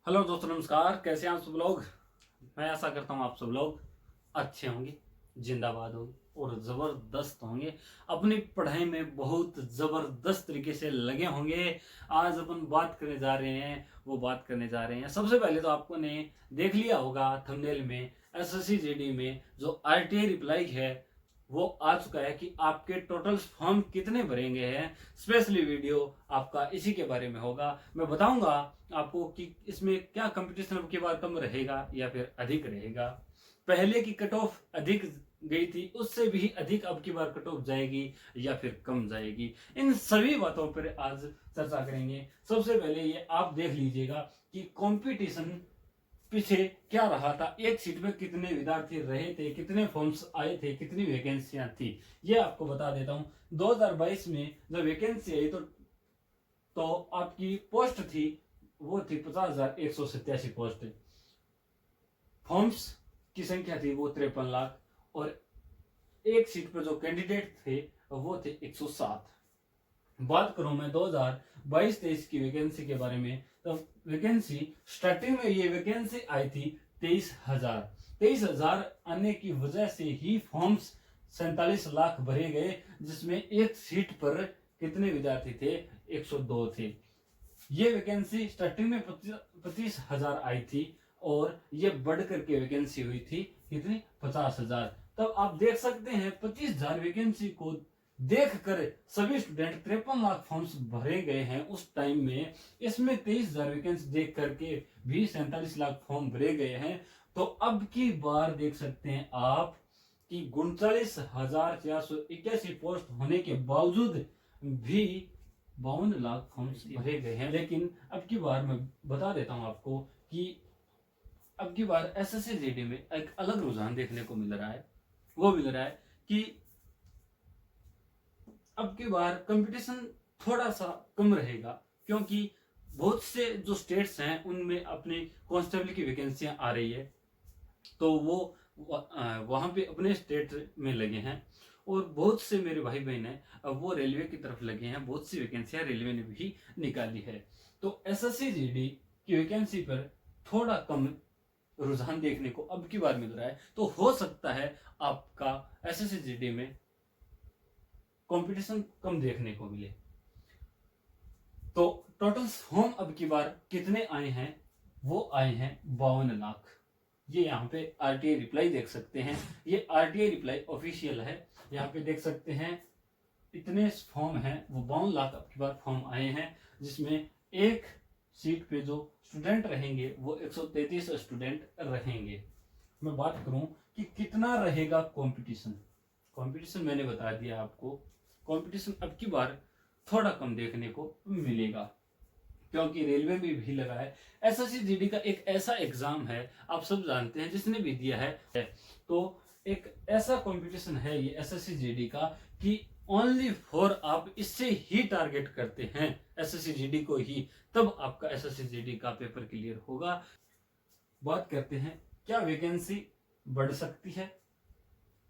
Hello दोस्तों, नमस्कार। कैसे हैं आप सब लोग। मैं आशा करता हूँ आप सब लोग अच्छे होंगे, जिंदाबाद होंगे और ज़बरदस्त होंगे। अपनी पढ़ाई में बहुत ज़बरदस्त तरीके से लगे होंगे। आज अपन बात करने जा रहे हैं, वो बात करने जा रहे हैं। सबसे पहले तो आपको ने देख लिया होगा थंबनेल में, एसएससी जीडी में जो आरटीआई रिप्लाई है वो आ चुका है कि आपके टोटल फॉर्म कितने भरेंगे हैं। स्पेशली वीडियो आपका इसी के बारे में होगा। मैं बताऊंगा आपको कि इसमें क्या कंपटीशन अब की बार कम रहेगा या फिर अधिक रहेगा। पहले की कट ऑफ अधिक गई थी, उससे भी अधिक अब की बार कट ऑफ जाएगी या फिर कम जाएगी। इन सभी बातों पर आज चर्चा करेंगे। सबसे पहले ये आप देख लीजिएगा कि कंपटीशन पीछे क्या रहा था। एक सीट में कितने विद्यार्थी रहे थे, कितने फॉर्म्स आए थे, कितनी वैकेंसियां थी, ये आपको बता देता हूं। 2022 में जब वैकेंसी आई तो आपकी पोस्ट थी, वो थी 50,187 पोस्ट। फॉर्म्स की संख्या थी वो 53 लाख और एक सीट पर जो कैंडिडेट थे वो थे 107। बात करूं मैं 2022-23 की वैकेंसी के बारे में, तो वैकेंसी स्टार्टिंग में ये वैकेंसी आई थी 23,000 आने की वजह से ही फॉर्म्स 47 लाख भरे गए, जिसमें एक सीट पर कितने विद्यार्थी थे, 102 थे। ये वैकेंसी स्टार्टिंग में 25,000 आई थी और ये बढ़ करके वैकेंसी हुई थी कितनी, 50,000। तब आप देख सकते हैं 25,000 वैकेंसी को देखकर सभी स्टूडेंट 53 लाख फॉर्म्स भरे गए हैं उस टाइम में। इसमें 23,000 वैकेंसी देख करके भी 47 लाख फॉर्म भरे गए हैं। तो अब की बार देख सकते हैं आप कि 39,481 पोस्ट होने के बावजूद भी 52 लाख फॉर्म्स भरे गए हैं। लेकिन अब की बार मैं बता देता हूं आपको कि अब की बार एसएससी जीडी में एक अलग रुझान देखने को मिल रहा है। वो मिल रहा है कि अब की बार कंपटीशन थोड़ा सा कम रहेगा, क्योंकि बहुत से जो स्टेट्स हैं उनमें अपने कांस्टेबल की वैकेंसियां आ रही है, तो वो वहां पे अपने स्टेट में लगे हैं। और बहुत से मेरे भाई बहन हैं, अब वो रेलवे की तरफ लगे हैं। बहुत सी वैकेंसियां रेलवे ने भी निकाली है। तो एसएससी जीडी की वैकेंसी पर थोड़ा कम रुझान देखने को अब की बार मिल रहा है। तो हो सकता है आपका एसएससी जीडी में कंपटीशन कम देखने को मिले। तो टोटल फॉर्म अब की बार कितने आए हैं, वो आए हैं 52 लाख। ये यहाँ पे आरटीआई रिप्लाई देख सकते हैं। ये आरटीआई रिप्लाई ऑफिशियल है। यहाँ पे देख सकते हैं इतने फॉर्म हैं, वो 52 लाख अब की बार फॉर्म आए हैं, जिसमें एक सीट पे जो स्टूडेंट रहेंगे वो 133 स्टूडेंट रहेंगे। मैं बात करूं कि कितना रहेगा कंपटीशन। कंपटीशन मैंने बता दिया आपको। कंपटीशन अब की बार थोड़ा कम देखने को मिलेगा, क्योंकि रेलवे में भी लगा है। एसएससी जीडी का एक ऐसा एग्जाम है, आप सब जानते हैं जिसने भी दिया है। तो एक ऐसा कंपटीशन है ये एसएससी जीडी का कि ओनली फॉर आप इससे ही टारगेट करते हैं एसएससी जीडी को ही, तब आपका एसएससी जीडी का पेपर क्लियर होगा। बात करते हैं क्या वैकेंसी बढ़ सकती है।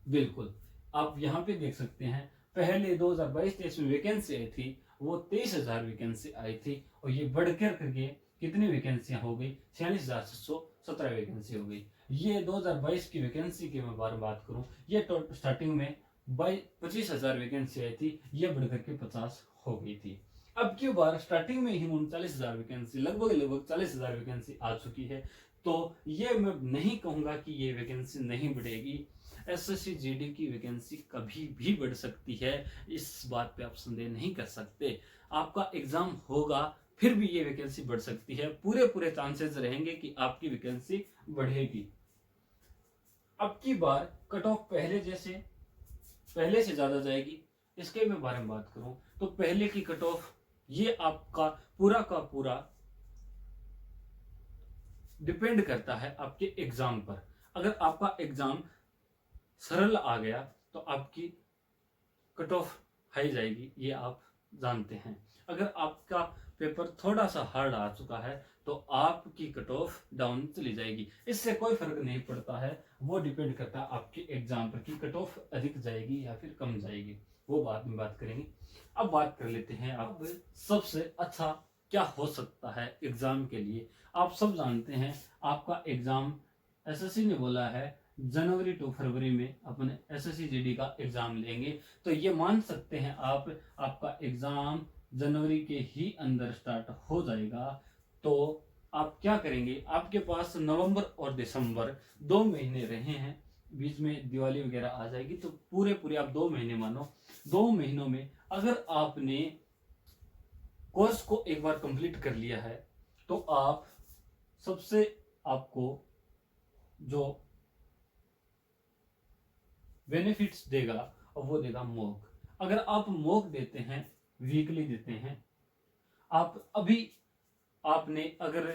बिल्कुल, आप यहाँ पे देख सकते हैं पहले 2022-23 में वैकेंसी आई थी वो 23,000 वैकेंसी आई थी, और ये बढ़कर करके कितनी वैकेंसियां हो गई, 46,717 वैकेंसी हो गई। ये 2022 की वैकेंसी की मैं बात करूं, ये स्टार्टिंग में 25,000 वैकेंसी आई थी, ये बढ़कर के 50 हो गई थी। अब की बार स्टार्टिंग में ही 39,000 वैकेंसी, लगभग 40,000 वैकेंसी आ चुकी है। तो ये मैं नहीं कहूंगा कि ये वैकेंसी नहीं बढ़ेगी। एसएससी जीडी की वैकेंसी कभी भी बढ़ सकती है, इस बात पे आप संदेह नहीं कर सकते। आपका एग्जाम होगा फिर भी ये वैकेंसी बढ़ सकती है। पूरे चांसेस रहेंगे कि आपकी वैकेंसी बढ़ेगी। अब की बार कट ऑफ पहले से ज्यादा जाएगी। इसके मैं बारे में बात करूं तो पहले की कट ऑफ ये आपका पूरा का पूरा डिपेंड करता है आपके एग्जाम पर। अगर आपका एग्जाम सरल आ गया तो आपकी कट ऑफ हाई जाएगी, ये आप जानते हैं। अगर आपका पेपर थोड़ा सा हार्ड आ चुका है तो आपकी कट ऑफ डाउन चली जाएगी। इससे कोई फर्क नहीं पड़ता है, वो डिपेंड करता है आपके एग्जाम पर कि कट ऑफ अधिक जाएगी या फिर कम जाएगी। वो बाद में बात करेंगे। अब बात कर लेते हैं अब सबसे अच्छा क्या हो सकता है एग्जाम के लिए। आप सब जानते हैं आपका एग्जाम एसएससी ने बोला है जनवरी टू फरवरी में अपने एसएससी जीडी का एग्जाम लेंगे। तो ये मान सकते हैं आप आपका एग्जाम जनवरी के ही अंदर स्टार्ट हो जाएगा। तो आप क्या करेंगे, आपके पास नवंबर और दिसंबर 2 महीने रहे हैं, बीच में दिवाली वगैरह आ जाएगी, तो पूरे पूरे आप 2 महीने मानो। 2 महीनों में अगर आपने कोर्स को एक बार कंप्लीट कर लिया है तो आप सबसे आपको जो बेनिफिट्स देगा और वो देगा मॉक। अगर आप मॉक देते हैं, वीकली देते हैं, आप अभी आपने अगर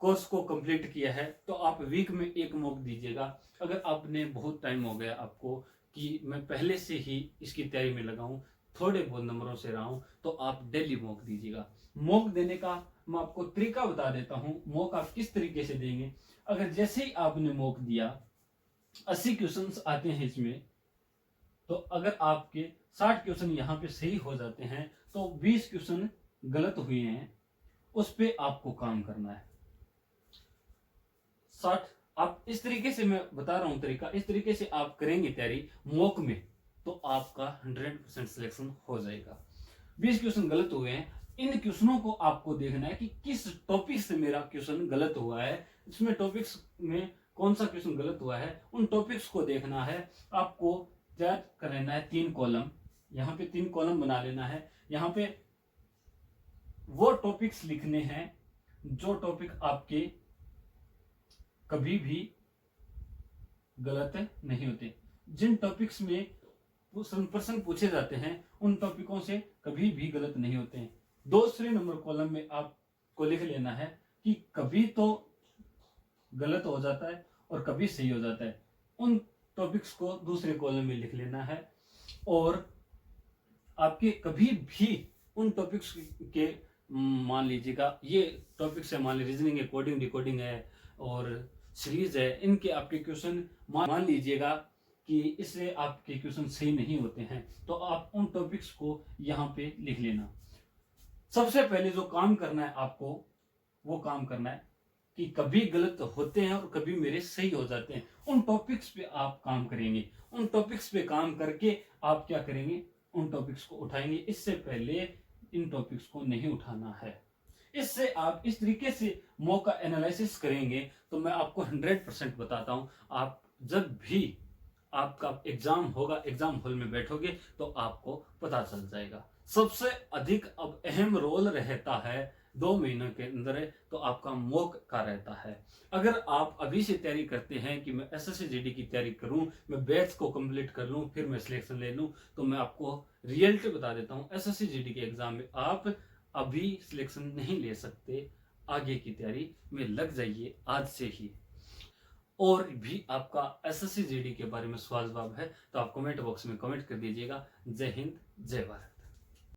कोर्स को कंप्लीट किया है तो आप वीक में एक मॉक दीजिएगा। अगर आपने बहुत टाइम हो गया आपको कि मैं पहले से ही इसकी तैयारी में लगा हूं, थोड़े बहुत नंबरों से रहा हूं, तो आप डेली मॉक दीजिएगा। मॉक देने का मैं आपको तरीका बता देता हूं, मॉक आप किस तरीके से देंगे। अगर जैसे ही आपने मॉक दिया, 80 क्वेश्चंस आते हैं इसमें, तो अगर आपके 60 क्वेश्चन यहाँ पे सही हो जाते हैं तो 20 क्वेश्चन गलत हुए हैं, उस पे आपको काम करना है। 60 आप इस तरीके से, मैं बता रहा हूं तरीका, इस तरीके से आप करेंगे तैयारी मॉक में तो आपका 100% सिलेक्शन हो जाएगा। 20 क्वेश्चन गलत हुए हैं, इन क्वेश्चनों को आपको देखना है कि किस टॉपिक से मेरा क्वेश्चन गलत हुआ है, इसमें टॉपिक्स में कौन सा क्वेश्चन गलत हुआ है, उन टॉपिक्स को देखना है। आपको तैयार कर लेना है 3 कॉलम, यहाँ पे 3 कॉलम बना लेना है। यहाँ पे वो टॉपिक्स लिखने हैं जो टॉपिक आपके कभी भी गलत नहीं होते। जिन टॉपिक्स में प्रश्न पूछे जाते हैं उन टॉपिकों से कभी भी गलत नहीं होते हैं। दूसरे नंबर कॉलम में आपको लिख लेना है कि कभी तो गलत हो जाता है और कभी सही हो जाता है, उन टॉपिक्स को दूसरे कॉलम में लिख लेना है। और आपके कभी भी उन टॉपिक्स के, मान लीजिएगा ये टॉपिक्स है, मान लीजिए रीजनिंग है, कोडिंग डिकोडिंग है और सीरीज है, इनके आपके क्वेश्चन मान लीजिएगा कि इससे आपके क्वेश्चन सही नहीं होते हैं, तो आप उन टॉपिक्स को यहाँ पे लिख लेना। सबसे पहले जो काम करना है आपको, वो काम करना है कि कभी गलत होते हैं और कभी मेरे सही हो जाते हैं, उन टॉपिक्स पे आप काम करेंगे। उन टॉपिक्स पे काम करके आप क्या करेंगे, उन टॉपिक्स को उठाएंगे। इससे पहले इन टॉपिक्स को नहीं उठाना है। इससे आप इस तरीके से मॉक का एनालिसिस करेंगे तो मैं आपको 100% बताता हूं, आप जब भी आपका एग्जाम होगा, एग्जाम हॉल में बैठोगे तो आपको पता चल जाएगा। सबसे अधिक अब अहम रोल रहता है 2 महीनों के अंदर तो आपका मॉक का रहता है। अगर आप अभी से तैयारी करते हैं कि मैं एसएससी जीडी की तैयारी करूं, मैं बैच को कंप्लीट कर लूं, फिर मैं सिलेक्शन ले लूं, तो मैं आपको रियलिटी बता देता हूं, एसएससी जीडी के एग्जाम में आप अभी सिलेक्शन नहीं ले सकते। आगे की तैयारी में लग जाइए आज से ही। और भी आपका एसएससी जीडी के बारे में सवाल जवाब है तो आप कमेंट बॉक्स में कमेंट कर दीजिएगा। जय हिंद, जय भारत।